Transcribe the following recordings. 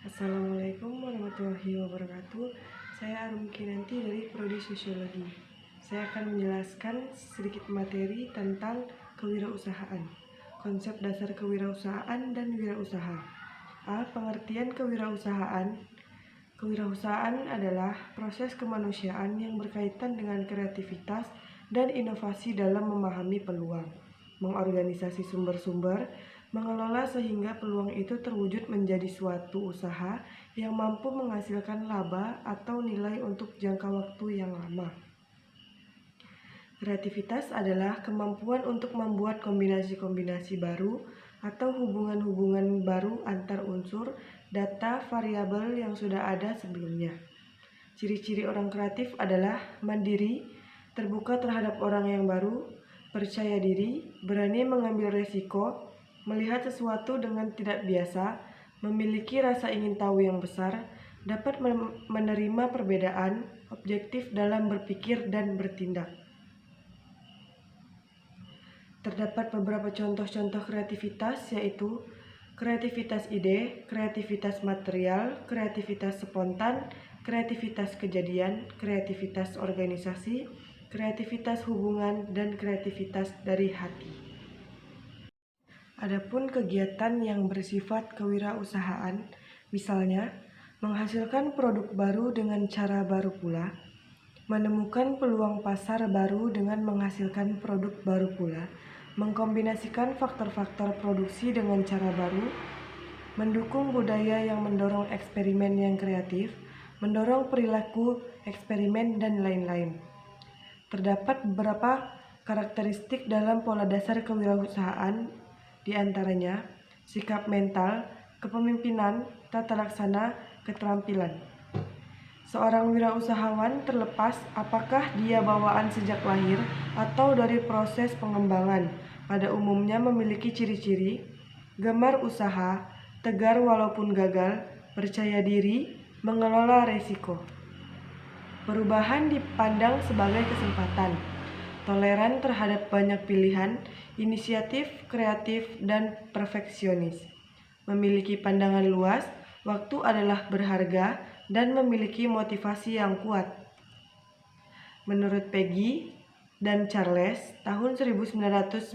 Assalamualaikum warahmatullahi wabarakatuh. Saya Arum Kinanti dari Prodi Sosiologi. Saya akan menjelaskan sedikit materi tentang kewirausahaan, konsep dasar kewirausahaan dan wirausaha. Pengertian kewirausahaan. Kewirausahaan adalah proses kemanusiaan yang berkaitan dengan kreativitas dan inovasi dalam memahami peluang, mengorganisasi sumber-sumber, mengelola sehingga peluang itu terwujud menjadi suatu usaha yang mampu menghasilkan laba atau nilai untuk jangka waktu yang lama. Kreativitas adalah kemampuan untuk membuat kombinasi-kombinasi baru atau hubungan-hubungan baru antar unsur, data, variabel yang sudah ada sebelumnya. Ciri-ciri orang kreatif adalah mandiri, terbuka terhadap orang yang baru, percaya diri, berani mengambil resiko, melihat sesuatu dengan tidak biasa, memiliki rasa ingin tahu yang besar, dapat menerima perbedaan, objektif dalam berpikir dan bertindak. Terdapat beberapa contoh-contoh kreativitas, yaitu kreativitas ide, kreativitas material, kreativitas spontan, kreativitas kejadian, kreativitas organisasi, kreativitas hubungan, dan kreativitas dari hati. Adapun kegiatan yang bersifat kewirausahaan, misalnya menghasilkan produk baru dengan cara baru pula, menemukan peluang pasar baru dengan menghasilkan produk baru pula, mengkombinasikan faktor-faktor produksi dengan cara baru, mendukung budaya yang mendorong eksperimen yang kreatif, mendorong perilaku eksperimen, dan lain-lain. Terdapat beberapa karakteristik dalam pola dasar kewirausahaan, di antaranya sikap mental, kepemimpinan, tata laksana, keterampilan. Seorang wirausahawan terlepas apakah dia bawaan sejak lahir atau dari proses pengembangan, pada umumnya memiliki ciri-ciri gemar usaha, tegar walaupun gagal, percaya diri, mengelola risiko. Perubahan dipandang sebagai kesempatan, toleran terhadap banyak pilihan, inisiatif, kreatif, dan perfeksionis. Memiliki pandangan luas, waktu adalah berharga, dan memiliki motivasi yang kuat. Menurut Peggy dan Charles, tahun 1999,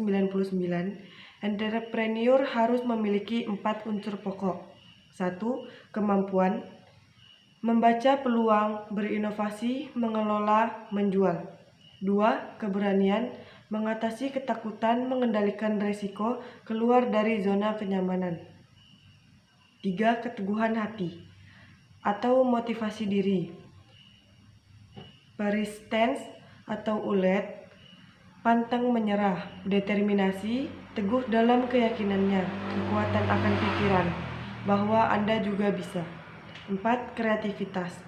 entrepreneur harus memiliki 4 unsur pokok. 1. Kemampuan membaca peluang, berinovasi, mengelola, menjual. 2. Keberanian mengatasi ketakutan, mengendalikan resiko, keluar dari zona kenyamanan. 3. Keteguhan hati atau motivasi diri, persistence atau ulet, pantang menyerah, determinasi, teguh dalam keyakinannya, kekuatan akan pikiran, bahwa Anda juga bisa. 4. Kreativitas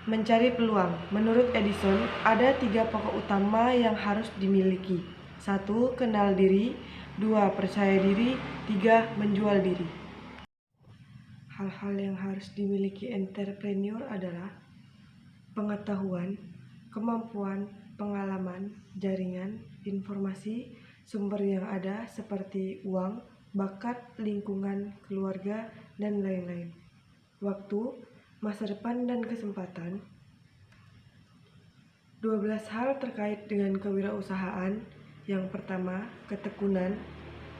mencari peluang. Menurut Edison, ada 3 pokok utama yang harus dimiliki. 1. Kenal diri. 2. Percaya diri. 3. Menjual diri. Hal-hal yang harus dimiliki entrepreneur adalah pengetahuan, kemampuan, pengalaman, jaringan, informasi, sumber yang ada seperti uang, bakat, lingkungan, keluarga, dan lain-lain. Waktu, masa depan, dan kesempatan. 12 hal terkait dengan kewirausahaan. Yang pertama, ketekunan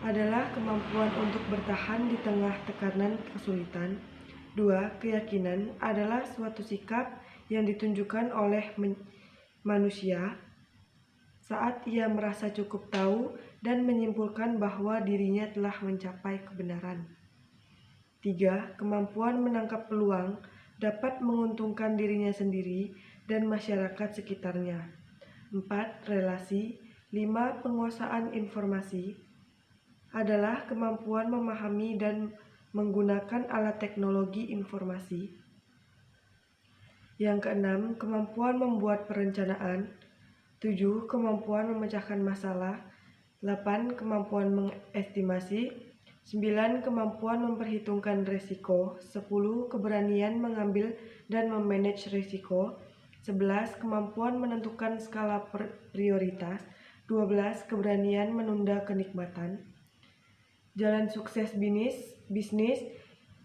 adalah kemampuan untuk bertahan di tengah tekanan kesulitan. 2. Keyakinan adalah suatu sikap yang ditunjukkan oleh manusia saat ia merasa cukup tahu dan menyimpulkan bahwa dirinya telah mencapai kebenaran. 3. Kemampuan menangkap peluang dapat menguntungkan dirinya sendiri dan masyarakat sekitarnya. 4. Relasi. 5. Penguasaan informasi adalah kemampuan memahami dan menggunakan alat teknologi informasi. Yang keenam, kemampuan membuat perencanaan. 7. Kemampuan memecahkan masalah. 8. Kemampuan mengestimasi. 9. Kemampuan memperhitungkan risiko. 10. Keberanian mengambil dan memanage risiko. 11. Kemampuan menentukan skala prioritas. 12. Keberanian menunda kenikmatan. Jalan sukses bisnis bisnis.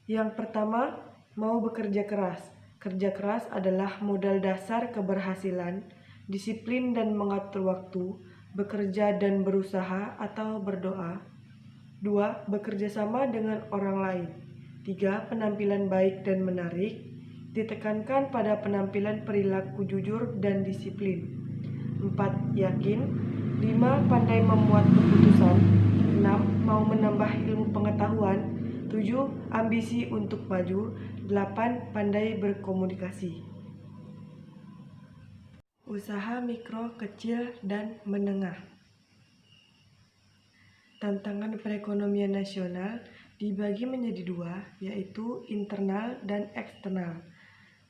Yang pertama, mau bekerja keras. Kerja keras adalah modal dasar keberhasilan, disiplin dan mengatur waktu, bekerja dan berusaha atau berdoa. 2. Bekerja sama dengan orang lain. 3. Penampilan baik dan menarik. Ditekankan pada penampilan perilaku jujur dan disiplin. 4. Yakin. 5. Pandai membuat keputusan. 6. Mau menambah ilmu pengetahuan. 7. Ambisi untuk maju. 8. Pandai berkomunikasi. Usaha mikro, kecil, dan menengah. Tantangan perekonomian nasional dibagi menjadi dua, yaitu internal dan eksternal.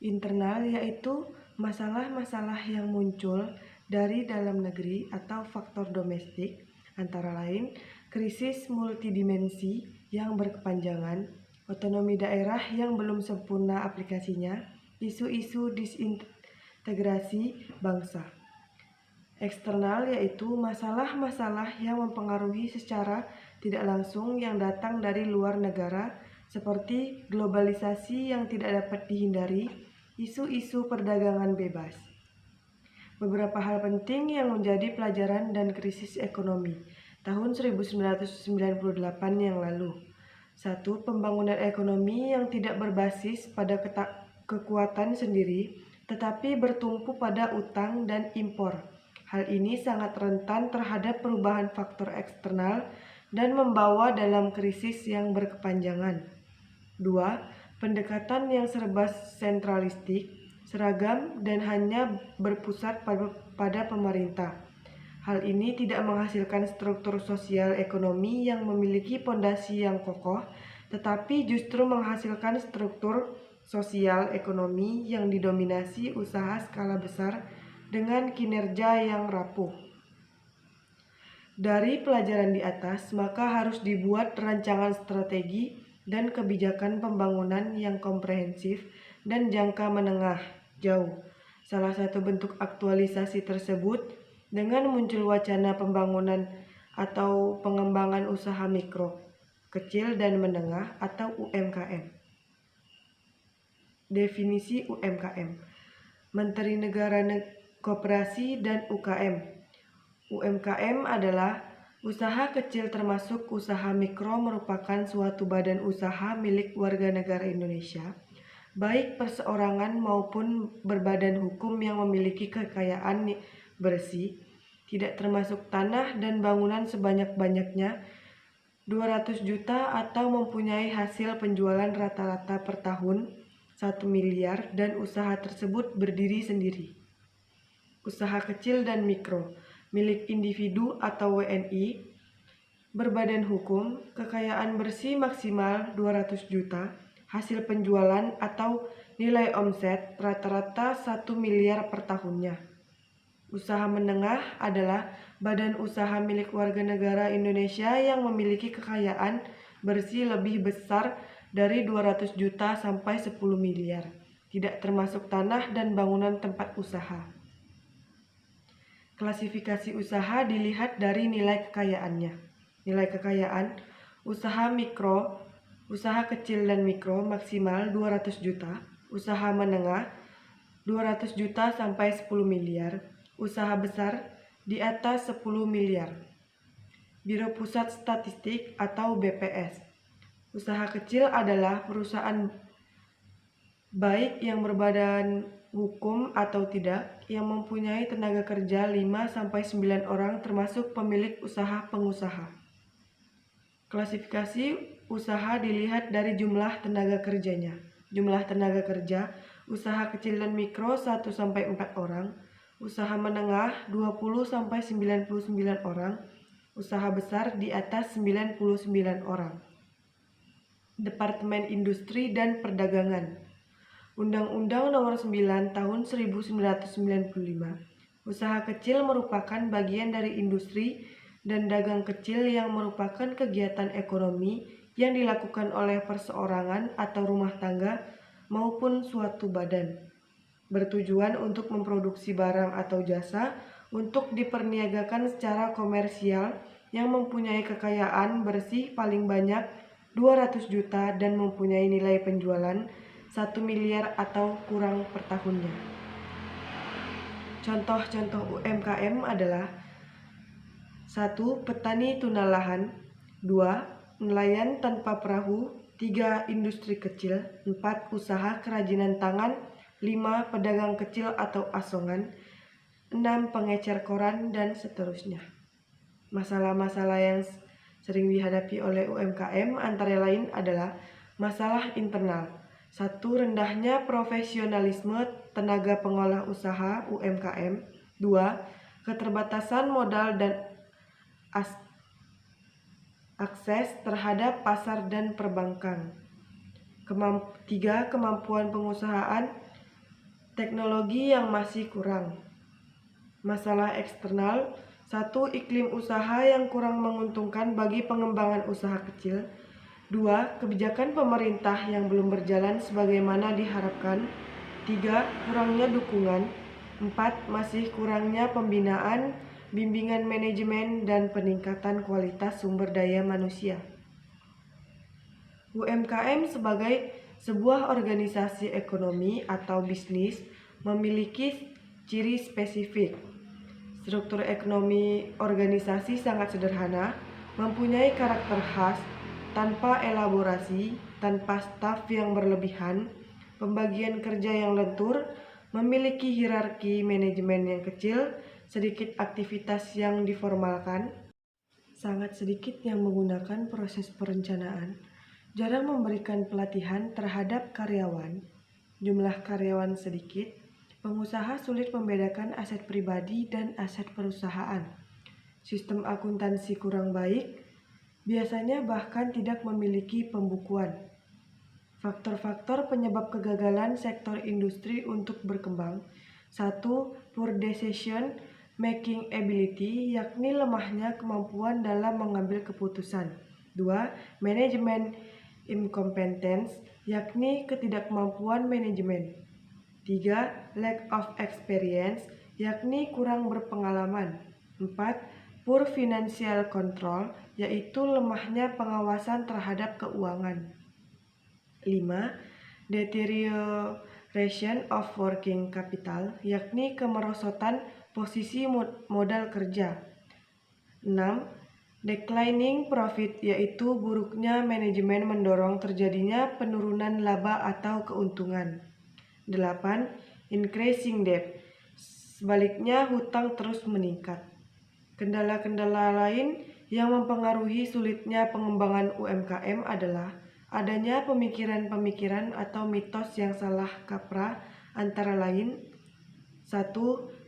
Internal yaitu masalah-masalah yang muncul dari dalam negeri atau faktor domestik, antara lain krisis multidimensi yang berkepanjangan, otonomi daerah yang belum sempurna aplikasinya, isu-isu disintegrasi bangsa. Eksternal yaitu masalah-masalah yang mempengaruhi secara tidak langsung yang datang dari luar negara, seperti globalisasi yang tidak dapat dihindari, isu-isu perdagangan bebas. Beberapa hal penting yang menjadi pelajaran dan krisis ekonomi tahun 1998 yang lalu. 1. Pembangunan ekonomi yang tidak berbasis pada kekuatan sendiri, tetapi bertumpu pada utang dan impor. Hal ini sangat rentan terhadap perubahan faktor eksternal dan membawa dalam krisis yang berkepanjangan. 2. Pendekatan yang serba sentralistik, seragam, dan hanya berpusat pada pemerintah. Hal ini tidak menghasilkan struktur sosial ekonomi yang memiliki pondasi yang kokoh, tetapi justru menghasilkan struktur sosial ekonomi yang didominasi usaha skala besar dengan kinerja yang rapuh. Dari pelajaran di atas, maka harus dibuat rancangan strategi dan kebijakan pembangunan yang komprehensif dan jangka menengah jauh. Salah satu bentuk aktualisasi tersebut dengan muncul wacana pembangunan atau pengembangan usaha mikro, kecil dan menengah atau UMKM. Definisi UMKM. Menteri Negara Koperasi dan UKM. UMKM adalah usaha kecil termasuk usaha mikro merupakan suatu badan usaha milik warga negara Indonesia, baik perseorangan maupun berbadan hukum yang memiliki kekayaan bersih, tidak termasuk tanah dan bangunan sebanyak-banyaknya 200 juta atau mempunyai hasil penjualan rata-rata per tahun 1 miliar dan usaha tersebut berdiri sendiri. Usaha kecil dan mikro, milik individu atau WNI, berbadan hukum, kekayaan bersih maksimal 200 juta, hasil penjualan atau nilai omset rata-rata 1 miliar per tahunnya. Usaha menengah adalah badan usaha milik warga negara Indonesia yang memiliki kekayaan bersih lebih besar dari 200 juta sampai 10 miliar, tidak termasuk tanah dan bangunan tempat usaha. Klasifikasi usaha dilihat dari nilai kekayaannya. Nilai kekayaan usaha mikro, usaha kecil dan mikro maksimal 200 juta, usaha menengah 200 juta sampai 10 miliar, usaha besar di atas 10 miliar. Biro Pusat Statistik atau BPS. Usaha kecil adalah perusahaan baik yang berbadan hukum atau tidak, yang mempunyai tenaga kerja 5-9 orang termasuk pemilik usaha pengusaha. Klasifikasi usaha dilihat dari jumlah tenaga kerjanya. Jumlah tenaga kerja, usaha kecil dan mikro 1-4 orang, usaha menengah 20-99 orang, usaha besar di atas 99 orang. Departemen Industri dan Perdagangan. Undang-Undang Nomor 9 Tahun 1995. Usaha kecil merupakan bagian dari industri dan dagang kecil yang merupakan kegiatan ekonomi yang dilakukan oleh perseorangan atau rumah tangga maupun suatu badan, bertujuan untuk memproduksi barang atau jasa untuk diperniagakan secara komersial yang mempunyai kekayaan bersih paling banyak 200 juta dan mempunyai nilai penjualan 1 miliar atau kurang per tahunnya. Contoh-contoh UMKM adalah 1. Petani tuna lahan, 2. Nelayan tanpa perahu, 3. Industri kecil, 4. Usaha kerajinan tangan, 5. Pedagang kecil atau asongan, 6. Pengecer koran, dan seterusnya. Masalah-masalah yang sering dihadapi oleh UMKM antara lain adalah masalah internal. 1. Rendahnya profesionalisme tenaga pengolah usaha UMKM. 2. Keterbatasan modal dan akses terhadap pasar dan perbankan. 3. Kemampuan pengusahaan teknologi yang masih kurang. Masalah eksternal. 1. Iklim usaha yang kurang menguntungkan bagi pengembangan usaha kecil. 2. Kebijakan pemerintah yang belum berjalan sebagaimana diharapkan. 3. Kurangnya dukungan. 4. Masih kurangnya pembinaan, bimbingan manajemen, dan peningkatan kualitas sumber daya manusia. UMKM sebagai sebuah organisasi ekonomi atau bisnis memiliki ciri spesifik. Struktur ekonomi organisasi sangat sederhana, mempunyai karakter khas, tanpa elaborasi, tanpa staf yang berlebihan, pembagian kerja yang lentur, memiliki hierarki manajemen yang kecil, sedikit aktivitas yang diformalkan, sangat sedikit yang menggunakan proses perencanaan, jarang memberikan pelatihan terhadap karyawan, jumlah karyawan sedikit, pengusaha sulit membedakan aset pribadi dan aset perusahaan. Sistem akuntansi kurang baik, biasanya bahkan tidak memiliki pembukuan. Faktor-faktor penyebab kegagalan sektor industri untuk berkembang. 1. Poor decision making ability, yakni lemahnya kemampuan dalam mengambil keputusan. 2. Manajemen incompetence, yakni ketidakmampuan manajemen. 3. Lack of experience, yakni kurang berpengalaman. 4. Poor financial control, yaitu lemahnya pengawasan terhadap keuangan. 5. Deterioration of working capital, yakni kemerosotan posisi modal kerja. 6. Declining profit, yaitu buruknya manajemen mendorong terjadinya penurunan laba atau keuntungan. 8. Increasing debt, sebaliknya hutang terus meningkat. Kendala-kendala lain yang mempengaruhi sulitnya pengembangan UMKM adalah adanya pemikiran-pemikiran atau mitos yang salah kaprah, antara lain 1.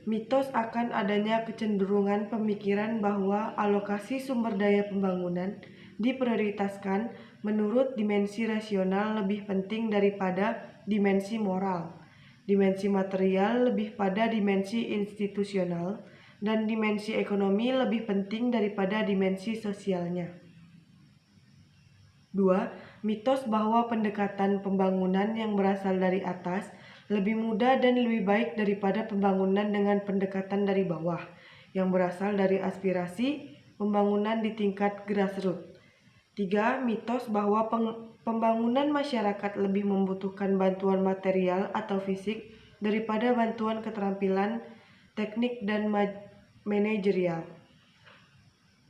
Mitos akan adanya kecenderungan pemikiran bahwa alokasi sumber daya pembangunan diprioritaskan menurut dimensi rasional lebih penting daripada dimensi moral, dimensi material lebih pada dimensi institusional, dan dimensi ekonomi lebih penting daripada dimensi sosialnya. 2. Mitos bahwa pendekatan pembangunan yang berasal dari atas lebih mudah dan lebih baik daripada pembangunan dengan pendekatan dari bawah, yang berasal dari aspirasi pembangunan di tingkat grassroots. 3. Mitos bahwa pembangunan masyarakat lebih membutuhkan bantuan material atau fisik daripada bantuan keterampilan, teknik, dan manajerial.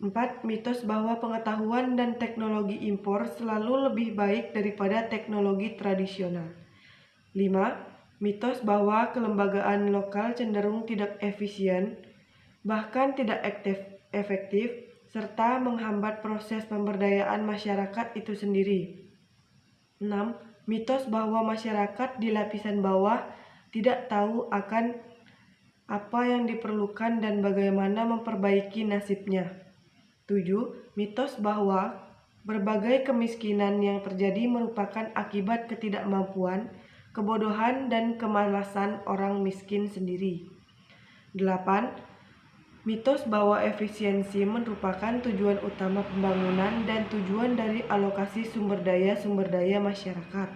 4. Mitos bahwa pengetahuan dan teknologi impor selalu lebih baik daripada teknologi tradisional. 5. Mitos bahwa kelembagaan lokal cenderung tidak efisien, bahkan tidak efektif, serta menghambat proses pemberdayaan masyarakat itu sendiri. 6. Mitos bahwa masyarakat di lapisan bawah tidak tahu akan apa yang diperlukan dan bagaimana memperbaiki nasibnya. 7. Mitos bahwa berbagai kemiskinan yang terjadi merupakan akibat ketidakmampuan, kebodohan, dan kemalasan orang miskin sendiri. 8. Mitos bahwa efisiensi merupakan tujuan utama pembangunan dan tujuan dari alokasi sumber daya masyarakat.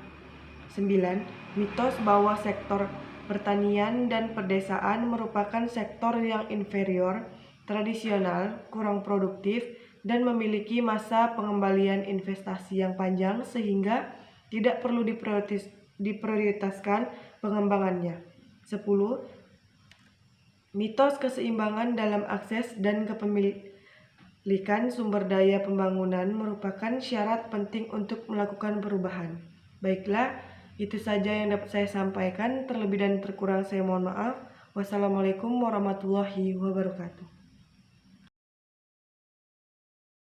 9. Mitos bahwa sektor pertanian dan pedesaan merupakan sektor yang inferior, tradisional, kurang produktif, dan memiliki masa pengembalian investasi yang panjang sehingga tidak perlu diprioritaskan pengembangannya. 10. Mitos keseimbangan dalam akses dan kepemilikan sumber daya pembangunan merupakan syarat penting untuk melakukan perubahan. Baiklah, itu saja yang dapat saya sampaikan. Terlebih dan terkurang saya mohon maaf. Wassalamualaikum warahmatullahi wabarakatuh.